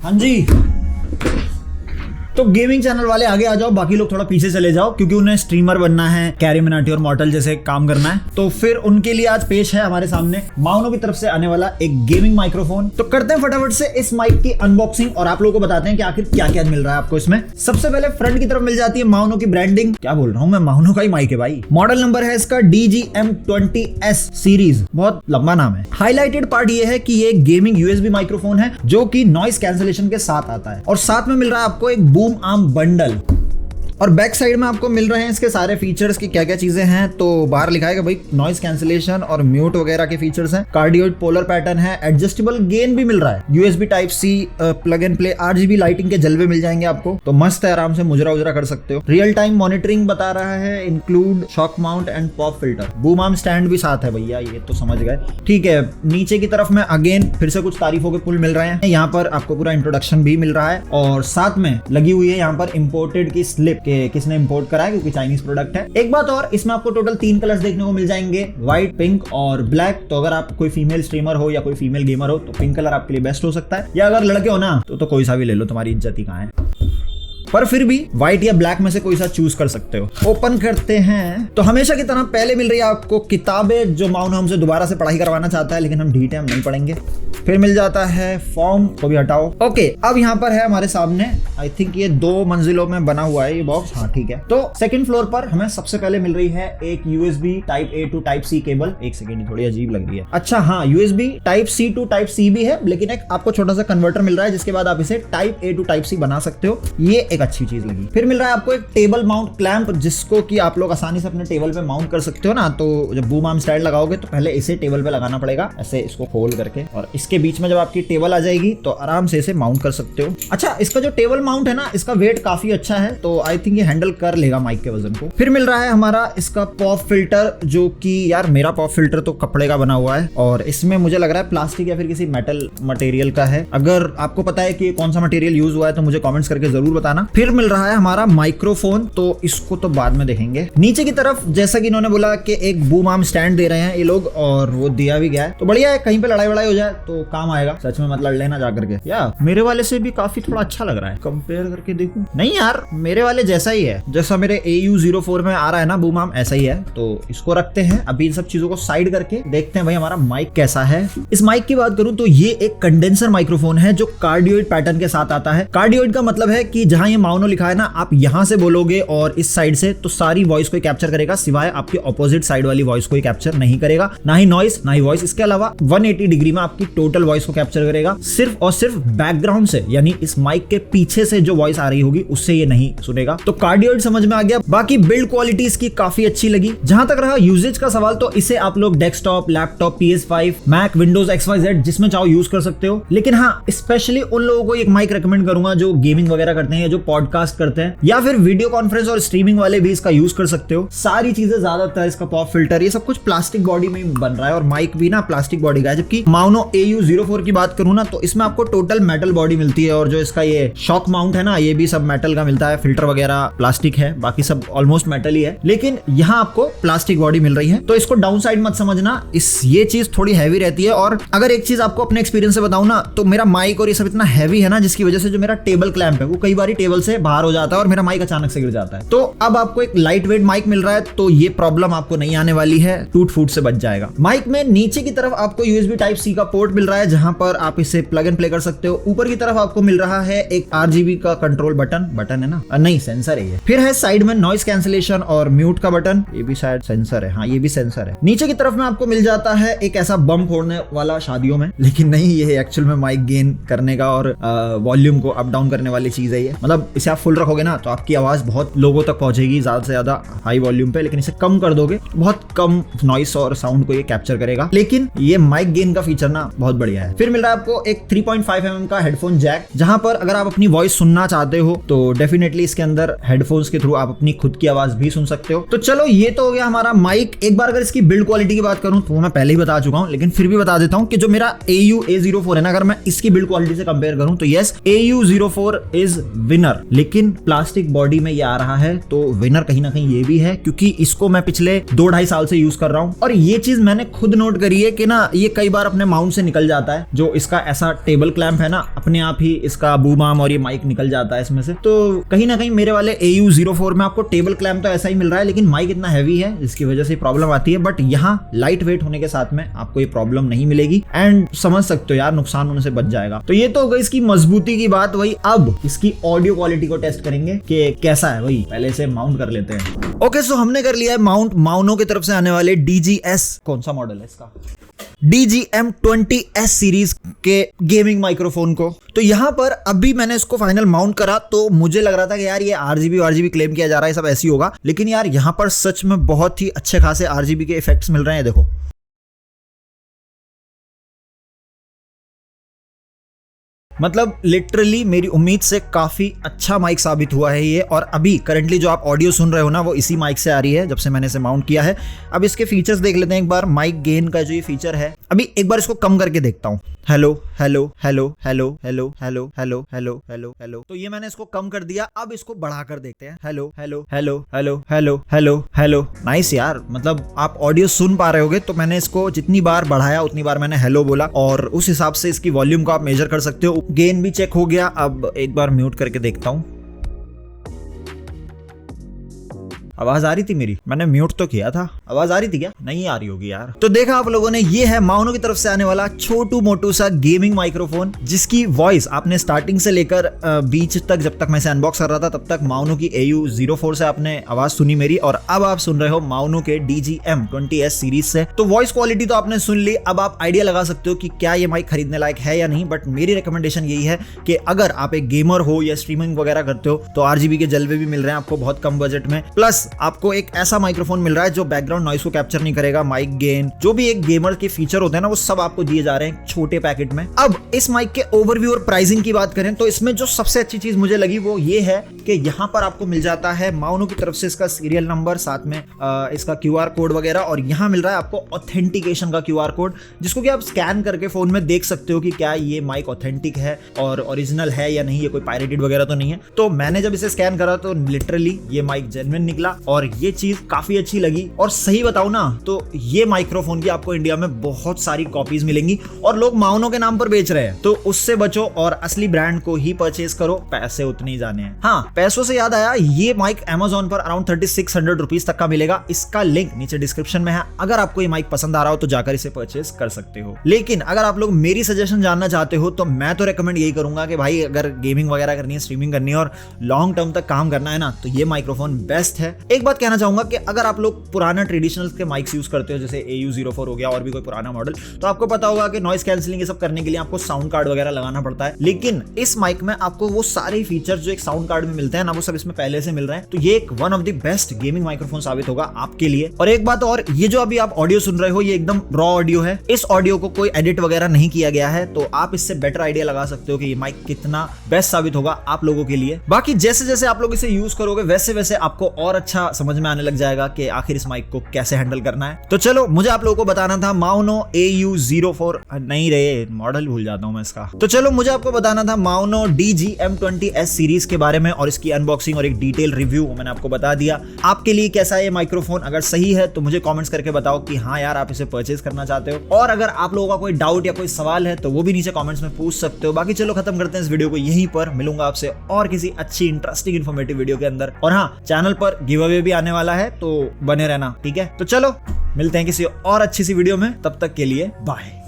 हाँ जी, तो gaming channel वाले आगे आ जाओ, बाकी लोग थोड़ा पीछे चले जाओ, क्योंकि उन्हें स्ट्रीमर बनना है, कैरी मिनाटी और मॉर्टल जैसे काम करना है। तो फिर उनके लिए आज पेश है हमारे सामने माउनो की तरफ से आने वाला एक गेमिंग माइक्रोफोन। तो करते हैं फटाफट से इस माइक की अनबॉक्सिंग और आप लोगों को बताते हैं कि आखिर क्या क्या मिल रहा है आपको इसमें। सबसे पहले फ्रंट की तरफ मिल जाती है माउनो की ब्रांडिंग। क्या बोल रहा हूँ मैं, माउनो का ही माइक है भाई। मॉडल नंबर है इसका DGM20S सीरीज, बहुत लंबा नाम है। हाईलाइटेड पार्ट ये है कि ये एक गेमिंग USB माइक्रोफोन है जो कि नॉइस कैंसिलेशन के साथ आता है, और साथ में मिल रहा है आपको एक बूम आर्म बंडल। और बैक साइड में आपको मिल रहे हैं इसके सारे फीचर्स की क्या क्या चीजें हैं। तो बाहर लिखा है कि भाई नॉइस कैंसिलेशन और म्यूट वगैरह के फीचर्स हैं, कार्डियोइड पोलर पैटर्न है, एडजस्टेबल गेन भी मिल रहा है, USB Type-C plug and play, RGB lighting के जलवे मिल जाएंगे आपको, तो मस्त है, आराम से मुजरा उजरा कर सकते हो। रियल टाइम मॉनिटरिंग बता रहा है, include shock mount and pop filter, boom arm stand भी साथ है भैया, ये तो समझ गए। ठीक है, नीचे की तरफ में अगेन फिर से कुछ तारीफों के पुल मिल रहे हैं। यहाँ पर आपको पूरा इंट्रोडक्शन भी मिल रहा है, और साथ में लगी हुई है यहाँ पर इम्पोर्टेड की स्लिप के किसने इंपोर्ट करा है, क्योंकि चाइनीज प्रोडक्ट है। एक बात और, इसमें आपको टोटल 3 कलर्स देखने को मिल जाएंगे, व्हाइट, पिंक और ब्लैक। तो अगर आप कोई फीमेल स्ट्रीमर हो या कोई फीमेल गेमर हो तो पिंक कलर आपके लिए बेस्ट हो सकता है, या अगर लड़के हो ना तो कोई सा भी ले लो, तुम्हारी इज्जत ही कहाँ है। पर फिर भी व्हाइट या ब्लैक में से कोई सा चूज कर सकते हो। ओपन करते हैं तो हमेशा की तरह पहले मिल रही है आपको किताबें, जो माउनो हमसे दोबारा से पढ़ाई करवाना चाहता है, लेकिन हम ढीठ हैं, हम नहीं पढ़ेंगे। फिर मिल जाता है फॉर्म, को भी हटाओ। ओके, अब यहाँ पर है हमारे सामने, आई थिंक ये 2 मंजिलों में बना हुआ है ये बॉक्स। हाँ ठीक है, तो सेकंड फ्लोर पर हमें सबसे पहले मिल रही है एक USB Type-A to Type-C cable. एक सेकेंड, थोड़ी अजीब लग रही है। अच्छा हाँ, USB Type-C to Type-C भी है, लेकिन एक आपको छोटा सा कन्वर्टर मिल रहा है, जिसके बाद आप इसे Type-A to Type-C बना सकते हो। ये एक अच्छी चीज लगी। फिर मिल रहा है आपको एक टेबल माउंट क्लैंप, जिसको कि आप लोग आसानी से अपने टेबल पे माउंट कर सकते हो ना। तो जब बूम आर्म स्टाइल लगाओगे तो पहले इसे टेबल पे लगाना पड़ेगा, ऐसे इसको खोल करके, और इसके बीच में जब आपकी टेबल आ जाएगी तो आराम से इसे माउंट कर सकते हो। अच्छा, इसका जो टेबल माउंट है ना, इसका वेट काफी अच्छा है, तो आई थिंक ये हैंडल कर लेगा माइक के वजन को। फिर मिल रहा है हमारा इसका पॉप फिल्टर, जो कि यार मेरा पॉप फिल्टर तो कपड़े का बना हुआ है, और इसमें मुझे लग रहा है प्लास्टिक या फिर किसी मेटल मटेरियल का है। अगर आपको पता है कि कौन सा मटेरियल यूज हुआ है तो मुझे कमेंट्स करके जरूर बताना। फिर मिल रहा है हमारा माइक्रोफोन, तो इसको तो बाद में देखेंगे। नीचे की तरफ जैसा कि इन्होंने बोला कि एक बूम आर्म स्टैंड दे रहे हैं ये लोग, और वो दिया भी गया है, तो बढ़िया है, कहीं पे लड़ाई वड़ाई हो जाए तो काम आएगा। सच में मत लड़ लेना जाकर के। या मेरे वाले से भी काफी थोड़ा अच्छा लग रहा है, कंपेयर करके देखूं। नहीं यार, मेरे वाले जैसा ही है, जैसा मेरे AU04 में आ रहा है ना बूम आर्म, ऐसा ही है। तो इसको रखते हैं अभी, इन सब चीजों को साइड करके देखते हैं भाई हमारा माइक कैसा है। इस माइक की बात करूं तो ये एक कंडेंसर माइक्रोफोन है जो कार्डियोइड पैटर्न के साथ आता है। कार्डियोइड का मतलब है कि जहां ये माउनो लिखा है ना, आप यहां से बोलोगे और इस साइड से, तो सारी वॉइस को कैप्चर करेगा, सिवाय आपके ऑपोजिट साइड वाली वॉइस को कैप्चर नहीं करेगा, ना ही नॉइस ना ही वॉइस। इसके अलावा 180 डिग्री में आपकी टोटल वॉइस को कैप्चर करेगा, सिर्फ और सिर्फ बैकग्राउंड से, यानी इस माइक के पीछे से जो वॉइस आ रही होगी उससे ये नहीं सुनेगा। तो कार्डियोइड समझ में आ गया। बाकी बिल्ड क्वालिटी इसकी काफी अच्छी लगी। जहां तक रहा यूजेज का सवाल, तो इसे आप लोग desktop, laptop, PS5, Mac, Windows XYZ जिसमें चाहो यूज कर सकते हो। लेकिन हाँ, स्पेशली उन लोगों को एक माइक रेकमेंड करूंगा जो गेमिंग वगैरह करते हैं, या जो पॉडकास्ट करते हैं, या फिर वीडियो कॉन्फ्रेंस और स्ट्रीमिंग वाले भी इसका यूज कर सकते हो। सारी चीजें, ज्यादातर इसका पॉप फिल्टर, ये सब कुछ प्लास्टिक बॉडी में ही बन रहा है, और माइक भी ना प्लास्टिक बॉडी का है। जबकि माउनो AU04 की बात करूं ना, तो इसमें आपको टोटल मेटल बॉडी मिलती है, और जो इसका ये शॉक माउंट है ना, ये भी सब मेटल का मिलता है। फिल्टर वगैरह प्लास्टिक है, बाकी सब ऑलमोस्ट मेटल ही है, लेकिन यहाँ आपको प्लास्टिक बॉडी मिल रही है। तो इसको डाउन साइड मत समझना, ये चीज थोड़ी हैवी रहती है। और अगर एक चीज आपको अपने एक्सपीरियंस से बताऊं ना, तो मेरा माइक और ये सब इतना हैवी है ना, जिसकी वजह से जो मेरा टेबल क्लैंप है वो कई बार टेबल से बाहर हो जाता है और मेरा माइक अचानक से गिर जाता है। तो अब आपको एक लाइट वेट माइक मिल रहा है, तो ये प्रॉब्लम आपको नहीं आने वाली है, टूट फूट से बच जाएगा। माइक में नीचे की तरफ आपको USB Type-C का पोर्ट मिल रहा है, जहां पर आप इसे प्लग एंड प्ले कर सकते हो। ऊपर की तरफ आपको मिल रहा है एक RGB का कंट्रोल बटन है ना, नहीं सेंसर है ये। फिर है साइड में नॉइस कैंसिलेशन और म्यूट का बटन, ये भी शायद सेंसर है। हाँ, ये भी सेंसर है। नीचे की तरफ में आपको मिल जाता है एक ऐसा बम फोड़ने वाला शादियों में, लेकिन नहीं, ये एक्चुअल में माइक गेन करने का और वॉल्यूम को अप डाउन करने वाली चीज है ये। मतलब इसे आप फुल रखोगे ना तो आपकी आवाज बहुत लोगों तक पहुंचेगी, ज्यादा से ज्यादा हाई वॉल्यूम पे, लेकिन इसे कम कर दोगे तो बहुत कम नॉइस और साउंड को ये कैप्चर करेगा। लेकिन ये माइक गेन का फीचर ना बहुत बढ़िया है। फिर मिल रहा है आपको एक 3.5 mm का हेडफोन जैक, जहां पर अगर आप अपनी वॉइस सुनना चाहते हो तो डेफिनेटली इसके अंदर हेडफोन्स के थ्रू आप अपनी खुद की आवाज भी सुन सकते हो। तो चलो, ये तो हो गया हमारा माइक। एक बार अगर इसकी बिल्ड क्वालिटी की बात करूं तो वो मैं पहले ही बता चुका हूं, लेकिन फिर भी बता देता हूं कि जो मेरा AU-A04 है ना, अगर मैं इसकी बिल्ड क्वालिटी से कंपेयर करूं तो yes, AU-04 is winner. Winner, लेकिन प्लास्टिक बॉडी में ये आ रहा है तो विनर कहीं ना कहीं ये भी है, क्योंकि इसको मैं पिछले 2-2.5 साल से यूज कर रहा हूँ और ये चीज मैंने खुद नोट करी है कि ना ये कई बार अपने माउंट से निकल जाता है। जो इसका ऐसा टेबल क्लैंप है ना, अपने आप ही इसका बूम आर्म और ये माइक निकल जाता है इसमें से। तो कहीं ना कहीं मेरे वाले AU04 में आपको टेबल क्लैंप तो ऐसा ही मिल रहा है, लेकिन माइक इतना हैवी है जिसकी वजह से प्रॉब्लम आती है। बट यहाँ लाइट वेट होने के साथ में आपको ये प्रॉब्लम नहीं मिलेगी एंड समझ सकते हो यार, नुकसान होने से बच जाएगा। तो ये तो हो गई इसकी मजबूती की बात। वही अब इसकी ऑडियो क्वालिटी को टेस्ट करेंगे कि कैसा है। वही पहले से माउंट कर लेते हैं। ओके, सो हमने कर लिया है माउंट माउनो की तरफ से आने वाले DGS, कौन सा मॉडल है इसका, DGM20S सीरीज के गेमिंग माइक्रोफोन को। तो यहां पर अभी मैंने इसको फाइनल माउंट करा तो मुझे लग रहा था कि यार ये RGB क्लेम किया जा रहा है, सब ऐसे ही होगा, लेकिन यार यहां पर सच में बहुत ही अच्छे खासे RGB के इफेक्ट्स मिल रहे हैं। देखो मतलब लिटरली मेरी उम्मीद से काफी अच्छा माइक साबित हुआ है ये। और अभी करंटली जो आप ऑडियो सुन रहे हो ना, वो इसी माइक से आ रही है जब से मैंने इसे माउंट किया है। अब इसके फीचर्स देख लेते हैं एक बार। माइक गेन का जो ये फीचर है, अभी एक बार इसको कम करके देखता हूँ। Hello hello hello hello hello hello hello hello hello hello, तो ये मैंने इसको कम कर दिया। अब इसको बढ़ा कर देखते हैं। Hello hello hello hello hello hello hello. Nice यार, मतलब आप ऑडियो सुन पा रहे होगे। तो मैंने इसको जितनी बार बढ़ाया उतनी बार मैंने हेलो बोला और उस हिसाब से इसकी वॉल्यूम को आप मेजर कर सकते हो। गेन भी चेक हो गया। अब एक बार म्यूट करके देखता हूं। आवाज आ रही थी मेरी? मैंने म्यूट तो किया था। आवाज आ रही थी क्या? नहीं आ रही होगी यार। तो देखा आप लोगों ने, ये है माउनो की तरफ से आने वाला छोटू मोटू सा गेमिंग माइक्रोफोन, जिसकी वॉइस आपने स्टार्टिंग से लेकर बीच तक, जब तक मैं इसे अनबॉक्स कर रहा था तब तक माउनो की AU04 से आपने आवाज सुनी मेरी, और अब आप सुन रहे हो माउनो के DGM20S सीरीज से। तो वॉइस क्वालिटी तो आपने सुन ली। अब आप आइडिया लगा सकते हो कि क्या ये माइक खरीदने लायक है या नहीं। बट मेरी रिकमेंडेशन यही है कि अगर आप एक गेमर हो या स्ट्रीमिंग वगैरह करते हो तो RGB के जलवे भी मिल रहे हैं आपको बहुत कम बजट में। प्लस आपको एक ऐसा माइक्रोफोन मिल रहा है जो बैकग्राउंड नॉइस को कैप्चर नहीं करेगा। माइक गेन, जो भी एक गेमर के फीचर होते हैं ना, वो सब आपको दिए जा रहे हैं छोटे पैकेट में। अब इस माइक के ओवरव्यू और प्राइसिंग की बात करें तो इसमें जो सबसे अच्छी चीज मुझे लगी वो ये है कि यहाँ पर आपको मिल जाता है माउनो की तरफ से इसका सीरियल नंबर, साथ में इसका QR कोड वगैरह, और यहाँ मिल रहा है आपको ऑथेंटिकेशन का QR कोड, जिसको कि आप स्कैन करके फोन में देख सकते हो कि क्या ये माइक ऑथेंटिक है और ओरिजिनल है या नहीं, ये कोई पायरेटेड वगैरह तो नहीं है। तो मैंने जब इसे स्कैन करा तो लिटरली ये माइक जेन्युइन निकला और ये चीज काफी अच्छी लगी। और सही बताऊं ना तो ये माइक्रोफोन की आपको इंडिया में बहुत सारी कॉपीज मिलेंगी और लोग माउनो के नाम पर बेच रहे हैं, तो उससे बचो और असली ब्रांड को ही परचेज करो। पैसे उतने ही जाने हैं। हाँ, पैसों से याद आया, ये माइक Amazon पर अराउंड 3600 रुपीज तक का मिलेगा। इसका लिंक नीचे डिस्क्रिप्शन में है। अगर आपको ये माइक पसंद आ रहा हो तो जाकर इसे परचेज कर सकते हो। लेकिन अगर आप लोग मेरी सजेशन जानना चाहते हो तो मैं तो रेकमेंड यही करूंगा कि भाई अगर गेमिंग वगैरह करनी है, स्ट्रीमिंग करनी है और लॉन्ग टर्म तक काम करना है ना, तो ये माइक्रोफोन बेस्ट है। एक बात कहना चाहूंगा कि अगर आप लोग पुराना ट्रेडिशनल के माइक्स यूज करते हो, जैसे AU04 हो गया और भी कोई पुराना मॉडल, तो आपको पता होगा कि नॉइस कैंसिलिंग ये सब करने के लिए आपको साउंड कार्ड वगैरह लगाना पड़ता है। लेकिन इस माइक में आपको वो सारे फीचर्स जो एक साउंड कार्ड में मिलते हैं ना, वो सब इसमें पहले से मिल रहे हैं। तो ये एक one of the best gaming microphone साबित होगा आपके लिए। और एक बात और, ये जो अभी आप ऑडियो सुन रहे हो ये एकदम रॉ ऑडियो है। इस ऑडियो को कोई एडिट वगैरह नहीं किया गया है, तो आप इससे बेटर आइडिया लगा सकते हो कि ये माइक कितना बेस्ट साबित होगा आप लोगों के लिए। बाकी जैसे जैसे आप लोग इसे यूज करोगे वैसे वैसे आपको और अच्छा समझ में आने लग जाएगा कि आखिर इस माइक को कैसे हैंडल करना है। तो चलो, मुझे आप लोगों को बताना था माउनो AU04, नहीं रे मॉडल भूल जाता हूं मैं इसका। तो चलो, मुझे आपको बताना था माउनो DGM20S सीरीज के बारे में और इसकी अनबॉक्सिंग और एक डिटेल रिव्यू मैंने आपको बता दिया। आपके लिए कैसा है ये माइक्रोफोन? अगर सही है तो मुझे कमेंट्स करके बताओ कि हाँ यार आप इसे परचेज करना चाहते हो। और अगर आप लोगों का कोई डाउट या कोई सवाल है तो वो भी नीचे कमेंट्स में पूछ सकते हो। बाकी चलो, खत्म करते हैं इस वीडियो को यहीं पर। मिलूंगा आपसे और किसी अच्छी इंटरेस्टिंग इन्फॉर्मेटिव वीडियो के अंदर। और हाँ, चैनल पर गिव अवे भी आने वाला है, तो बने रहना, ठीक है? तो चलो, मिलते हैं किसी और अच्छी सी वीडियो में। तब तक के लिए बाय।